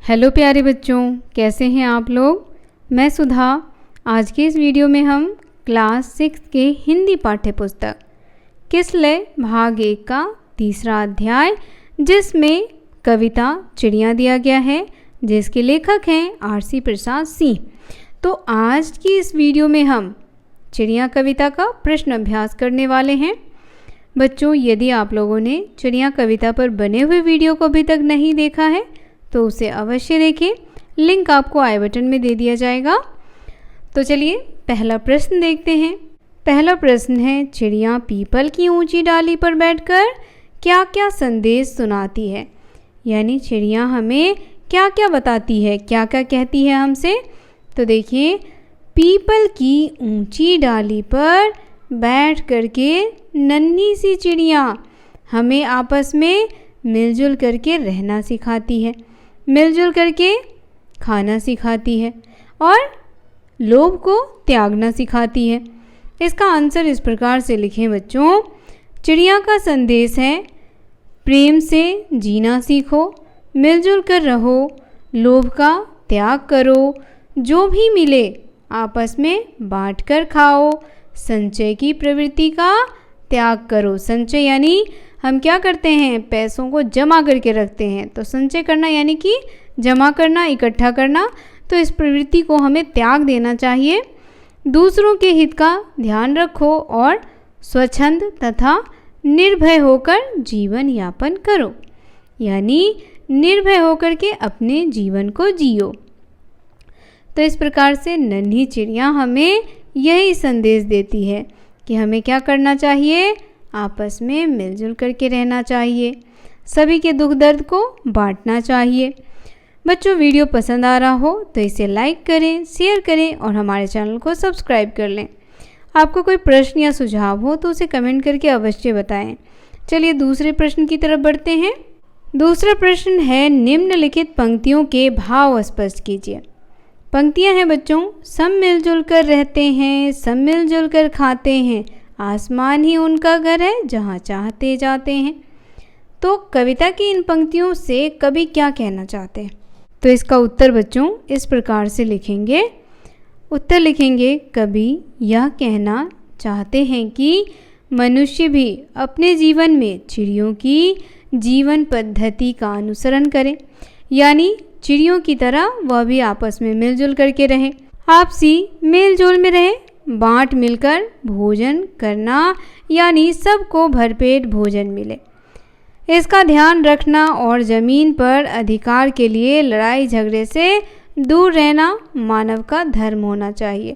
Hello प्यारे बच्चों, कैसे हैं आप लोग। मैं सुधा। आज के इस वीडियो में हम क्लास 6 के हिंदी पाठ्य पुस्तक किसलय भाग 1 का तीसरा अध्याय, जिसमें कविता चिड़िया दिया गया है, जिसके लेखक हैं आर.सी. प्रसाद सिंह। तो आज की इस वीडियो में हम चिड़िया कविता का प्रश्न अभ्यास करने वाले हैं। बच्चों, यदि आप लोगों ने चिड़िया कविता पर बने हुए वीडियो को अभी तक नहीं देखा है तो उसे अवश्य देखें। लिंक आपको आई बटन में दे दिया जाएगा। तो चलिए पहला प्रश्न देखते हैं। पहला प्रश्न है, चिड़िया पीपल की ऊंची डाली पर बैठकर क्या क्या संदेश सुनाती है। यानी चिड़िया हमें क्या क्या बताती है, क्या क्या कहती है हमसे। तो देखिए, पीपल की ऊंची डाली पर बैठ करके नन्ही सी चिड़िया हमें आपस में मिलजुल करके रहना सिखाती है, मिलजुल करके खाना सिखाती है और लोभ को त्यागना सिखाती है। इसका आंसर इस प्रकार से लिखें बच्चों। चिड़िया का संदेश है, प्रेम से जीना सीखो, मिलजुल कर रहो, लोभ का त्याग करो, जो भी मिले आपस में बांटकर खाओ, संचय की प्रवृत्ति का त्याग करो। संचय यानी हम क्या करते हैं, पैसों को जमा करके रखते हैं। तो संचय करना यानी कि जमा करना, इकट्ठा करना। तो इस प्रवृत्ति को हमें त्याग देना चाहिए। दूसरों के हित का ध्यान रखो और स्वच्छंद तथा निर्भय होकर जीवन यापन करो। यानी निर्भय होकर के अपने जीवन को जियो। तो इस प्रकार से नन्ही चिड़िया हमें यही संदेश देती है कि हमें क्या करना चाहिए, आपस में मिलजुल करके रहना चाहिए, सभी के दुख दर्द को बांटना चाहिए। बच्चों, वीडियो पसंद आ रहा हो तो इसे लाइक करें, शेयर करें और हमारे चैनल को सब्सक्राइब कर लें। आपको कोई प्रश्न या सुझाव हो तो उसे कमेंट करके अवश्य बताएं। चलिए दूसरे प्रश्न की तरफ बढ़ते हैं। दूसरा प्रश्न है, निम्नलिखित पंक्तियों के भाव स्पष्ट कीजिए। पंक्तियां हैं बच्चों, सब मिलजुल कर रहते हैं, सब मिलजुल कर खाते हैं, आसमान ही उनका घर है जहाँ चाहते जाते हैं। तो कविता की इन पंक्तियों से कवि क्या कहना चाहते हैं। तो इसका उत्तर बच्चों इस प्रकार से लिखेंगे। उत्तर लिखेंगे, कवि यह कहना चाहते हैं कि मनुष्य भी अपने जीवन में चिड़ियों की जीवन पद्धति का अनुसरण करे। यानी चिड़ियों की तरह वह भी आपस में मिलजुल करके रहे, आपसी मेलजोल में रहे, बांट मिलकर भोजन करना, यानी सबको भरपेट भोजन मिले, इसका ध्यान रखना और ज़मीन पर अधिकार के लिए लड़ाई झगड़े से दूर रहना मानव का धर्म होना चाहिए।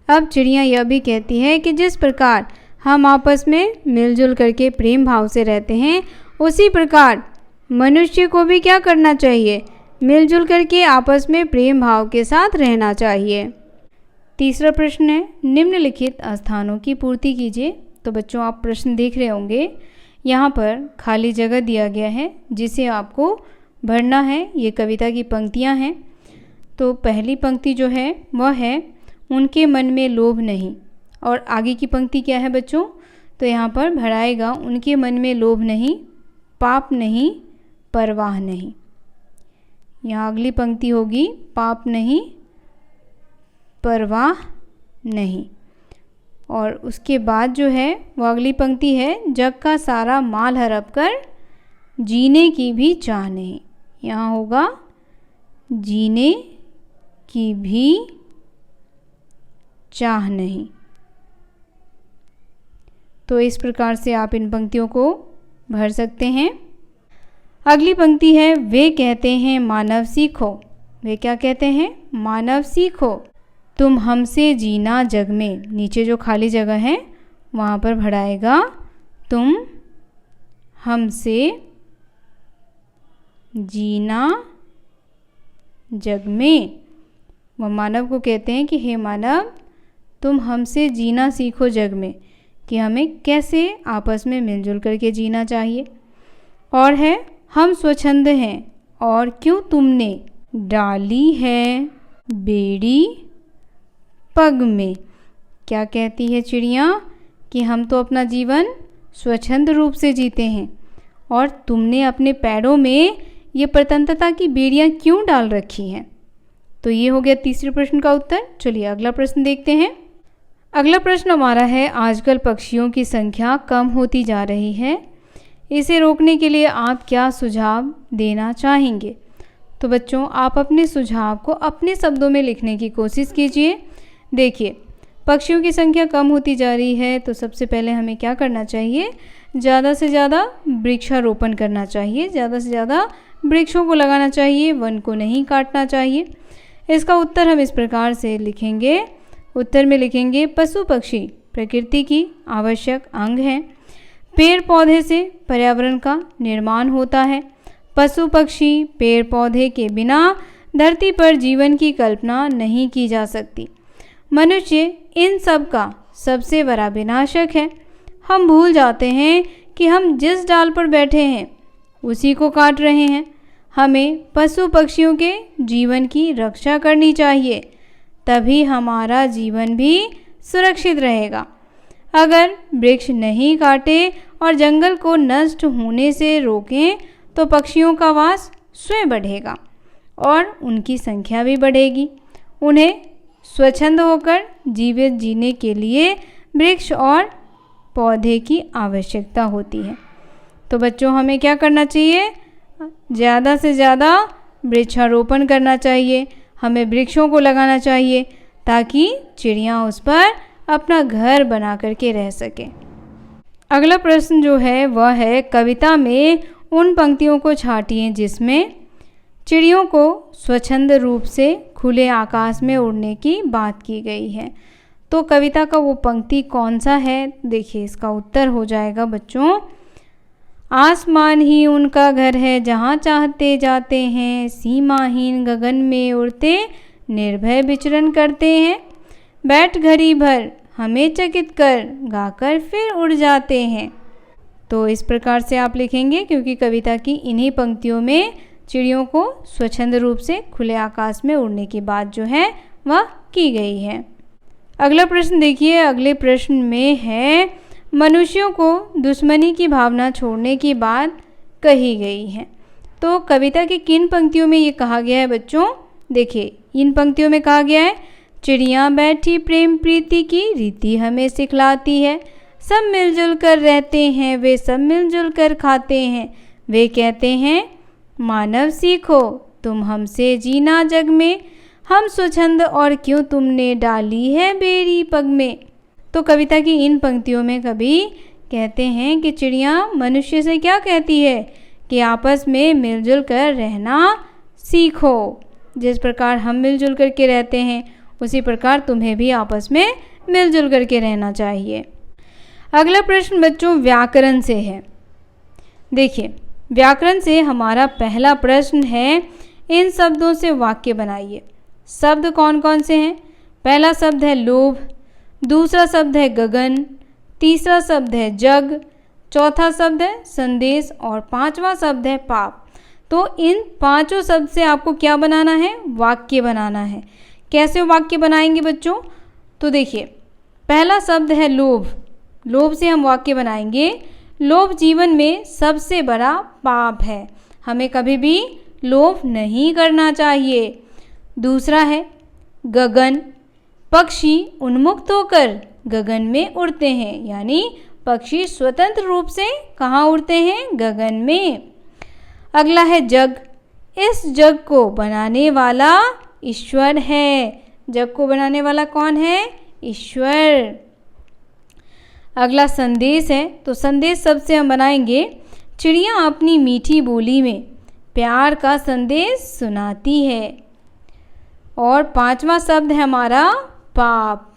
अब चिड़िया यह भी कहती है कि जिस प्रकार हम आपस में मिलजुल करके प्रेम भाव से रहते हैं, उसी प्रकार मनुष्य को भी क्या करना चाहिए, मिलजुल करके आपस में प्रेम भाव के साथ रहना चाहिए। तीसरा प्रश्न है, निम्नलिखित स्थानों की पूर्ति कीजिए। तो बच्चों, आप प्रश्न देख रहे होंगे, यहाँ पर खाली जगह दिया गया है जिसे आपको भरना है। ये कविता की पंक्तियाँ हैं। तो पहली पंक्ति जो है वह है, उनके मन में लोभ नहीं। और आगे की पंक्ति क्या है बच्चों, तो यहाँ पर भराएगा, उनके मन में लोभ नहीं, पाप नहीं, परवाह नहीं। यहाँ अगली पंक्ति होगी, पाप नहीं, परवाह नहीं। और उसके बाद जो है वो अगली पंक्ति है, जग का सारा माल हड़प कर जीने की भी चाह नहीं। यहाँ होगा, जीने की भी चाह नहीं। तो इस प्रकार से आप इन पंक्तियों को भर सकते हैं। अगली पंक्ति है, वे कहते हैं मानव सीखो। वे क्या कहते हैं, मानव सीखो, तुम हमसे जीना जग में। नीचे जो खाली जगह है वहाँ पर भराएगा, तुम हमसे जीना जग में। वह मानव को कहते हैं कि हे मानव, तुम हमसे जीना सीखो जग में, कि हमें कैसे आपस में मिलजुल करके जीना चाहिए। और है, हम स्वच्छंद हैं और क्यों तुमने डाली है बेड़ी पग में। क्या कहती है चिड़िया कि हम तो अपना जीवन स्वच्छंद रूप से जीते हैं और तुमने अपने पैरों में ये प्रतंत्रता की बेड़ियां क्यों डाल रखी हैं? तो ये हो गया तीसरे प्रश्न का उत्तर। चलिए अगला प्रश्न देखते हैं। अगला प्रश्न हमारा है, आजकल पक्षियों की संख्या कम होती जा रही है, इसे रोकने के लिए आप क्या सुझाव देना चाहेंगे? तो बच्चों आप अपने सुझाव को अपने शब्दों में लिखने की कोशिश कीजिए। देखिए, पक्षियों की संख्या कम होती जा रही है तो सबसे पहले हमें क्या करना चाहिए? ज़्यादा से ज़्यादा वृक्षारोपण करना चाहिए, ज़्यादा से ज़्यादा वृक्षों को लगाना चाहिए, वन को नहीं काटना चाहिए। इसका उत्तर हम इस प्रकार से लिखेंगे। उत्तर में लिखेंगे, पशु पक्षी प्रकृति की आवश्यक अंग हैं। पेड़ पौधे से पर्यावरण का निर्माण होता है। पशु पक्षी पेड़ पौधे के बिना धरती पर जीवन की कल्पना नहीं की जा सकती। मनुष्य इन सब का सबसे बड़ा विनाशक है। हम भूल जाते हैं कि हम जिस डाल पर बैठे हैं उसी को काट रहे हैं। हमें पशु पक्षियों के जीवन की रक्षा करनी चाहिए, तभी हमारा जीवन भी सुरक्षित रहेगा। अगर वृक्ष नहीं काटे और जंगल को नष्ट होने से रोकें तो पक्षियों का वास स्वयं बढ़ेगा और उनकी संख्या भी बढ़ेगी। उन्हें स्वच्छंद होकर जीवित जीने के लिए वृक्ष और पौधे की आवश्यकता होती है। तो बच्चों हमें क्या करना चाहिए? ज़्यादा से ज़्यादा वृक्षारोपण करना चाहिए। हमें वृक्षों को लगाना चाहिए ताकि चिड़िया उस पर अपना घर बना करके रह सकें। अगला प्रश्न जो है वह है, कविता में उन पंक्तियों को छांटिए जिसमें चिड़ियों को स्वच्छंद रूप से खुले आकाश में उड़ने की बात की गई है। तो कविता का वो पंक्ति कौन सा है? देखिए, इसका उत्तर हो जाएगा बच्चों, आसमान ही उनका घर है जहाँ चाहते जाते हैं, सीमाहीन गगन में उड़ते निर्भय विचरण करते हैं, बैठ घड़ी भर हमें चकित कर गाकर फिर उड़ जाते हैं। तो इस प्रकार से आप लिखेंगे क्योंकि कविता की इन्हीं पंक्तियों में चिड़ियों को स्वच्छंद रूप से खुले आकाश में उड़ने की बात जो है वह की गई है। अगला प्रश्न देखिए। अगले प्रश्न में है, मनुष्यों को दुश्मनी की भावना छोड़ने की बात कही गई है। तो कविता की किन पंक्तियों में ये कहा गया है बच्चों? देखिए, इन पंक्तियों में कहा गया है, चिड़िया बैठी प्रेम प्रीति की रीति हमें सिखलाती है, सब मिलजुल कर रहते हैं वे सब मिलजुल कर खाते हैं, वे कहते हैं मानव सीखो तुम हमसे जीना जग में, हम स्वच्छंद और क्यों तुमने डाली है बेड़ी पग में। तो कविता की इन पंक्तियों में कवि कहते हैं कि चिड़िया मनुष्य से क्या कहती है कि आपस में मिलजुल कर रहना सीखो। जिस प्रकार हम मिलजुल कर के रहते हैं उसी प्रकार तुम्हें भी आपस में मिलजुल कर के रहना चाहिए। अगला प्रश्न बच्चों व्याकरण से है। देखिए, व्याकरण से हमारा पहला प्रश्न है, इन शब्दों से वाक्य बनाइए। शब्द कौन कौन से हैं? पहला शब्द है लोभ, दूसरा शब्द है गगन, तीसरा शब्द है जग, चौथा शब्द है संदेश और पांचवा शब्द है पाप। तो इन पांचों शब्द से आपको क्या बनाना है? वाक्य बनाना है। कैसे वाक्य बनाएंगे बच्चों? तो देखिए, पहला शब्द है लोभ। लोभ से हम वाक्य बनाएंगे, लोभ जीवन में सबसे बड़ा पाप है, हमें कभी भी लोभ नहीं करना चाहिए। दूसरा है गगन, पक्षी उन्मुक्त होकर गगन में उड़ते हैं, यानी पक्षी स्वतंत्र रूप से कहाँ उड़ते हैं? गगन में। अगला है जग, इस जग को बनाने वाला ईश्वर है। जग को बनाने वाला कौन है? ईश्वर। अगला संदेश है, तो संदेश शब्द से हम बनाएंगे, चिड़िया अपनी मीठी बोली में प्यार का संदेश सुनाती है। और पांचवा शब्द है हमारा पाप।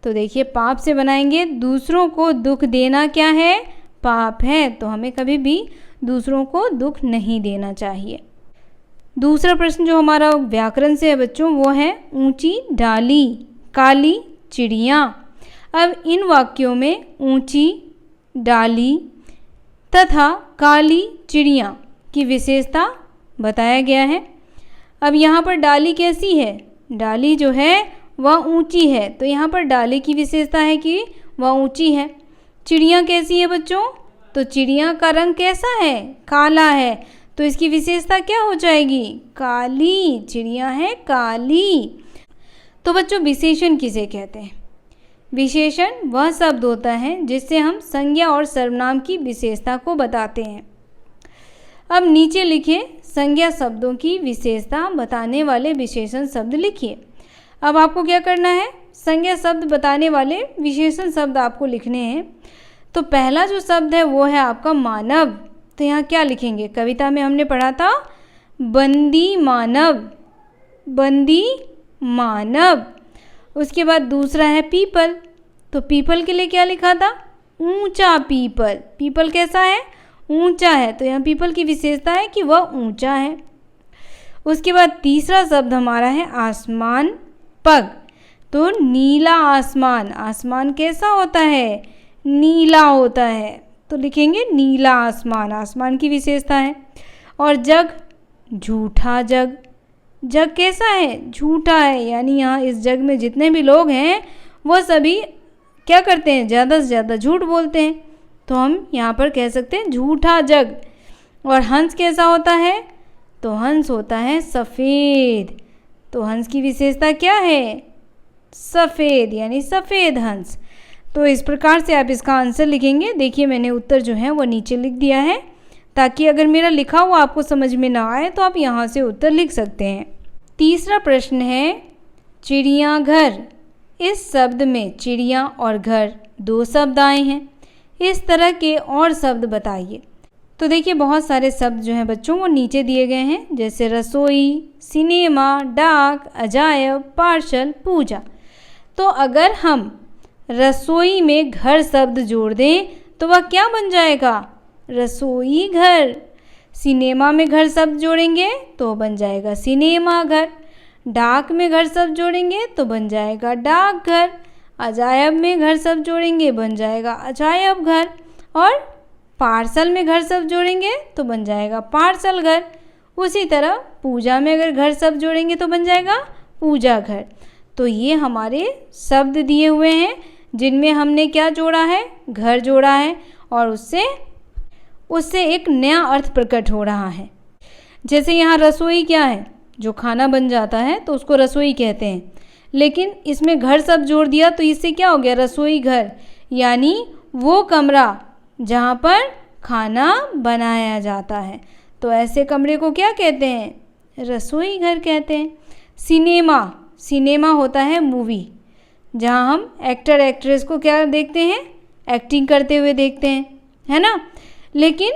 तो देखिए, पाप से बनाएंगे, दूसरों को दुख देना क्या है? पाप है। तो हमें कभी भी दूसरों को दुख नहीं देना चाहिए। दूसरा प्रश्न जो हमारा व्याकरण से है बच्चों वो है ऊंची डाली काली चिड़िया। अब इन वाक्यों में ऊंची डाली तथा काली चिड़िया की विशेषता बताया गया है। अब यहाँ पर डाली कैसी है? डाली जो है वह ऊंची है, तो यहाँ पर डाली की विशेषता है कि वह ऊंची है। चिड़िया कैसी है बच्चों? तो चिड़िया का रंग कैसा है? काला है। तो इसकी विशेषता क्या हो जाएगी? काली। चिड़िया है काली। तो बच्चों विशेषण किसे कहते हैं? विशेषण वह शब्द होता है जिससे हम संज्ञा और सर्वनाम की विशेषता को बताते हैं। अब नीचे लिखिए संज्ञा शब्दों की विशेषता बताने वाले विशेषण शब्द लिखिए। अब आपको क्या करना है? संज्ञा शब्द बताने वाले विशेषण शब्द आपको लिखने हैं। तो पहला जो शब्द है वो है आपका मानव। तो यहाँ क्या लिखेंगे? कविता में हमने पढ़ा था बंदी मानव, बंदी मानव। उसके बाद दूसरा है पीपल। तो पीपल के लिए क्या लिखा था? ऊंचा पीपल। पीपल कैसा है? ऊंचा है। तो यहाँ पीपल की विशेषता है कि वह ऊंचा है। उसके बाद तीसरा शब्द हमारा है आसमान पग। तो नीला आसमान। आसमान कैसा होता है? नीला होता है। तो लिखेंगे नीला आसमान, आसमान की विशेषता है। और जग, झूठा जग। जग कैसा है? झूठा है। यानी यहाँ इस जग में जितने भी लोग हैं वो सभी क्या करते हैं? ज़्यादा से ज़्यादा झूठ बोलते हैं। तो हम यहाँ पर कह सकते हैं झूठा जग। और हंस कैसा होता है? तो हंस होता है सफ़ेद। तो हंस की विशेषता क्या है? सफ़ेद, यानी सफ़ेद हंस। तो इस प्रकार से आप इसका आंसर लिखेंगे। देखिए मैंने उत्तर जो है वो नीचे लिख दिया है, ताकि अगर मेरा लिखा हुआ आपको समझ में ना आए तो आप यहाँ से उत्तर लिख सकते हैं। तीसरा प्रश्न है चिड़ियाघर। इस शब्द में चिड़िया और घर दो शब्द आए हैं। इस तरह के और शब्द बताइए। तो देखिए बहुत सारे शब्द जो हैं बच्चों वो नीचे दिए गए हैं, जैसे रसोई, सिनेमा, डाक, अजायब, पार्सल, पूजा। तो अगर हम रसोई में घर शब्द जोड़ दें तो वह क्या बन जाएगा? रसोई घर। सिनेमा में घर शब्द जोड़ेंगे तो बन जाएगा सिनेमा घर। डाक में घर शब्द जोड़ेंगे तो बन जाएगा डाक घर। अजायब में घर शब्द जोड़ेंगे बन जाएगा अजायब घर। और पार्सल में घर शब्द जोड़ेंगे तो बन जाएगा पार्सल घर। उसी तरह पूजा में अगर घर शब्द जोड़ेंगे तो बन जाएगा पूजा घर। तो ये हमारे शब्द दिए हुए हैं जिनमें हमने क्या जोड़ा है? घर जोड़ा है। और उससे एक नया अर्थ प्रकट हो रहा है। जैसे यहाँ रसोई क्या है? जो खाना बन जाता है तो उसको रसोई कहते हैं। लेकिन इसमें घर शब्द जोड़ दिया तो इससे क्या हो गया? रसोई घर, यानी वो कमरा जहाँ पर खाना बनाया जाता है। तो ऐसे कमरे को क्या कहते हैं? रसोई घर कहते हैं। सिनेमा, सिनेमा होता है मूवी, जहाँ हम एक्टर एक्ट्रेस को क्या देखते हैं? एक्टिंग करते हुए देखते हैं, है ना। लेकिन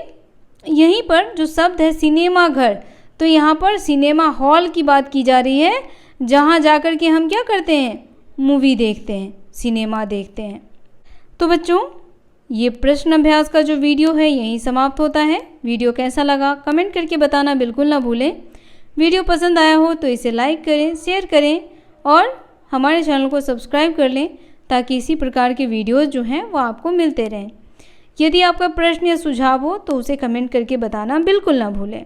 यहीं पर जो शब्द है सिनेमा घर, तो यहाँ पर सिनेमा हॉल की बात की जा रही है, जहाँ जाकर के हम क्या करते हैं? मूवी देखते हैं, सिनेमा देखते हैं। तो बच्चों ये प्रश्न अभ्यास का जो वीडियो है यहीं समाप्त होता है। वीडियो कैसा लगा कमेंट करके बताना बिल्कुल ना भूलें। वीडियो पसंद आया हो तो इसे लाइक करें, शेयर करें और हमारे चैनल को सब्सक्राइब कर लें, ताकि इसी प्रकार के वीडियोज़ जो हैं वो आपको मिलते रहें। यदि आपका प्रश्न या सुझाव हो तो उसे कमेंट करके बताना बिल्कुल ना भूलें।